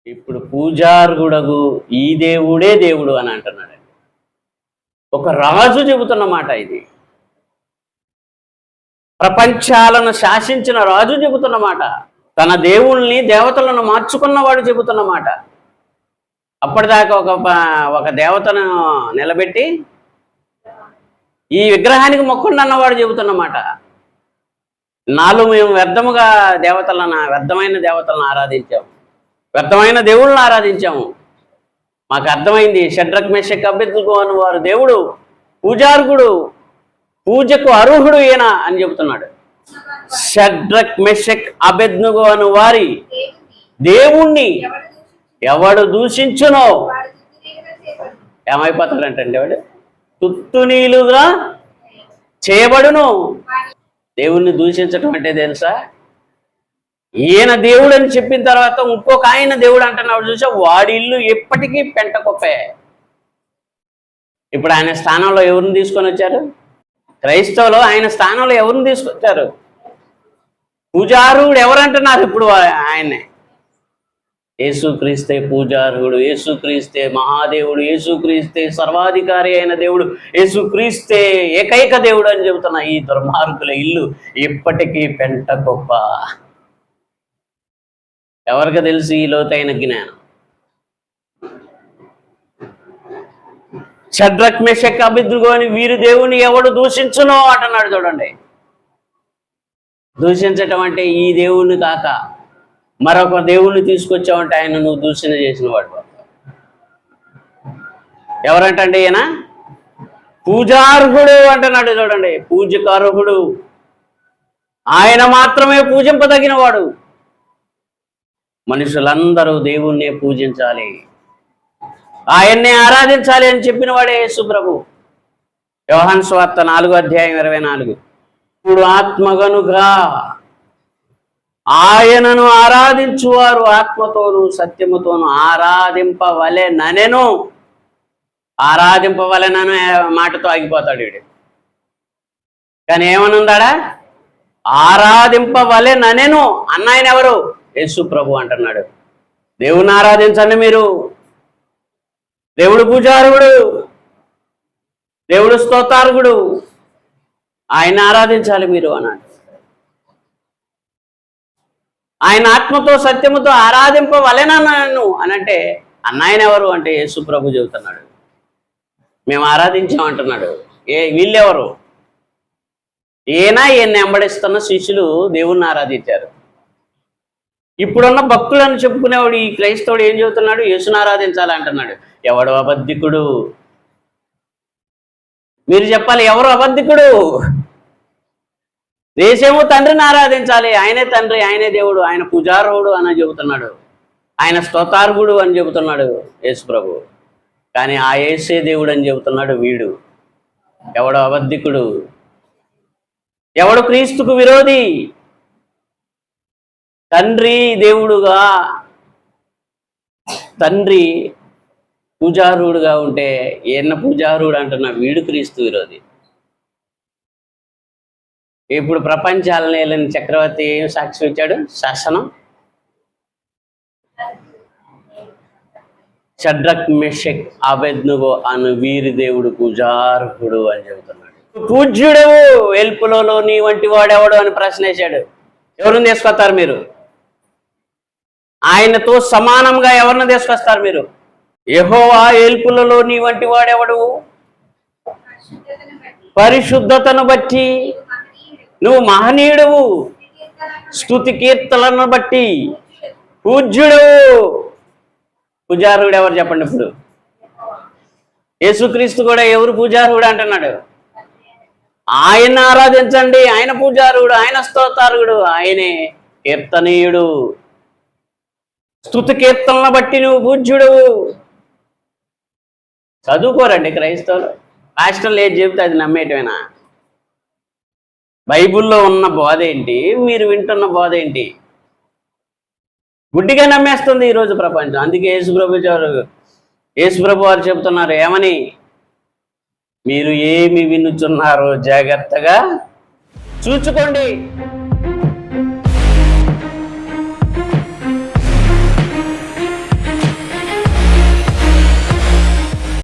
ఇప్పుడు పూజార్హుడగు ఈ దేవుడే దేవుడు అని అంటున్నాడు. ఒక రాజు చెబుతున్న మాట ఇది. ప్రపంచాలను శాసించిన రాజు చెబుతున్న మాట. తన దేవుళ్ళని దేవతలను మార్చుకున్నవాడు చెబుతున్న మాట. అప్పటిదాకా ఒక దేవతను నిలబెట్టి ఈ విగ్రహానికి మొక్కండి అన్నవాడు చెబుతున్న మాట. మేము వ్యర్థమైన దేవతలను ఆరాధించాము, వ్యర్థమైన దేవుళ్ళని ఆరాధించాము. మాకు అర్థమైంది, షడ్రక్ మెషక్ అబేద్నెగో అని వారు దేవుడు, పూజార్హుడు, పూజకు అర్హుడు ఈయన అని చెబుతున్నాడు. షడ్రక్ మెషక్ అబేద్నెగో అని వారి దేవుణ్ణి ఎవడు దూషించునో ఏమైపోతాడంటండి, వాడు తుత్తునీలుగా చేయబడును. దేవుణ్ణి దూషించటం అంటే తెలుసా? ఈయన దేవుడు అని చెప్పిన తర్వాత ఇంకొక ఆయన దేవుడు అంటున్నాడు చూసా, వాడి ఇల్లు ఎప్పటికీ పెంట కుప్పే. ఇప్పుడు ఆయన స్థానంలో ఎవరిని తీసుకొని వచ్చారు? క్రైస్తవులు ఆయన స్థానంలో ఎవరిని తీసుకొచ్చారు? పూజారుడు ఎవరంటున్నారు ఇప్పుడు ఆయన్నే? యేసుక్రీస్తే పూజార్హుడు, యేసుక్రీస్తే మహాదేవుడు, యేసుక్రీస్తే సర్వాధికారి అయిన దేవుడు, యేసుక్రీస్తే ఏకైక దేవుడు అని చెబుతున్న ఈ దుర్మార్గుల ఇల్లు ఇప్పటికీ పెంట గొప్ప. ఎవరికి తెలుసు ఈ లోతైన జ్ఞానం? షడ్రక్ మెషక్ అబేద్నెగో అని వీరి దేవుని ఎవడు దూషించునో అంటున్నాడు. చూడండి, దూషించటం అంటే ఈ దేవుని కాక మరొక దేవుణ్ణి తీసుకొచ్చావంటే ఆయన నువ్వు దూషణ చేసిన వాడు. ఎవరంటే ఈయన పూజార్హుడు అంటున్నాడు. చూడండి, పూజకు అర్హుడు, ఆయన మాత్రమే పూజింపదగిన వాడు. మనుషులందరూ దేవుణ్ణే పూజించాలి, ఆయన్నే ఆరాధించాలి అని చెప్పిన వాడే యేసు ప్రభు. యోహాను సువార్త 4:24. ఇప్పుడు ఆత్మగనుగా ఆయనను ఆరాధించువారు ఆత్మతోనూ సత్యముతోనూ ఆరాధింపవలెననెను. ఆరాధింపవలెనను మాటతో ఆగిపోతాడు వీడు. కానీ ఏమనుందాడా? ఆరాధింపవలెననెను అన్న ఆయన ఎవరు? యేసు ప్రభు అంటున్నాడు. దేవుని ఆరాధించండి మీరు. దేవుడు పూజార్హుడు, దేవుడు స్తోత్రార్హుడు, ఆయన ఆరాధించాలి మీరు అన్నాడు. ఆయన ఆత్మతో సత్యముతో ఆరాధింపవలెనను అనంటే అన్నాయన ఎవరు అంటే యేసు ప్రభు చెబుతున్నాడు. మేము ఆరాధించామంటున్నాడు. వీళ్ళెవరు? ఈయన్ని వెంబడిస్తున్న శిష్యులు దేవుణ్ణి ఆరాధించారు. ఇప్పుడున్న భక్తులను చెప్పుకునేవాడు ఈ క్రైస్తవుడు ఏం చెబుతున్నాడు? యేసుని ఆరాధించాలి అంటున్నాడు. ఎవడు అబద్ధికుడు? మీరు చెప్పాలి, ఎవరు అబద్ధికుడు? దేశము తండ్రిని ఆరాధించాలి, ఆయనే తండ్రి, ఆయనే దేవుడు, ఆయన పూజార్హుడు అని చెబుతున్నాడు, ఆయన స్తోత్రార్హుడు అని చెబుతున్నాడు యేసు ప్రభు. కానీ ఆ యేసే దేవుడు అని చెబుతున్నాడు వీడు. ఎవడు అబద్ధికుడు? ఎవడు క్రీస్తుకు విరోధి? తండ్రి దేవుడుగా, తండ్రి పూజార్హుడుగా ఉంటే ఈయన పూజార్హుడు అంటున్నా వీడు క్రీస్తు విరోధి. ఇప్పుడు ప్రపంచాలను ఏలిన చక్రవర్తి ఏం సాక్ష్యం ఇచ్చాడు? శాసనం. షడ్రక్ మెషక్ అబేద్నెగో అను వీరి దేవుడు పూజార్హుడు అని చెబుతున్నాడు. పూజ్యుడవు వెల్పులలో నీ వంటి వాడెవడు అని ప్రశ్న వేశాడు. ఎవరిని తీసుకొస్తారు మీరు? ఆయనతో సమానంగా ఎవరిని తీసుకొస్తారు మీరు? యెహోవా ఏల్పులలో నీ వంటి వాడెవడు? పరిశుద్ధతను బట్టి నువ్వు మహనీయుడవు, స్తుతి కీర్తనలను బట్టి పూజ్యుడు. పూజార్హుడు ఎవరు చెప్పండి? ఇప్పుడు యేసుక్రీస్తు కూడా ఎవరు పూజార్హుడు అంటున్నాడు? ఆయన ఆరాధించండి, ఆయన పూజార్హుడు, ఆయన స్తోత్రార్హుడు, ఆయనే కీర్తనీయుడు. స్తుతి కీర్తనలను బట్టి నువ్వు పూజ్యుడు. చదువుకోరండి క్రైస్తవులు. పాస్టర్లు ఏది చెబితే అది నమ్మేయటమేనా? బైబిల్లో ఉన్న బోధ ఏంటి, మీరు వింటున్న బోధ ఏంటి? గుడ్డిగా నమ్మేస్తుంది ఈరోజు ప్రపంచం. అందుకే యేసుప్రభు వారు చెబుతున్నారు ఏమని? మీరు ఏమి వినుచున్నారో జాగ్రత్తగా చూచుకోండి.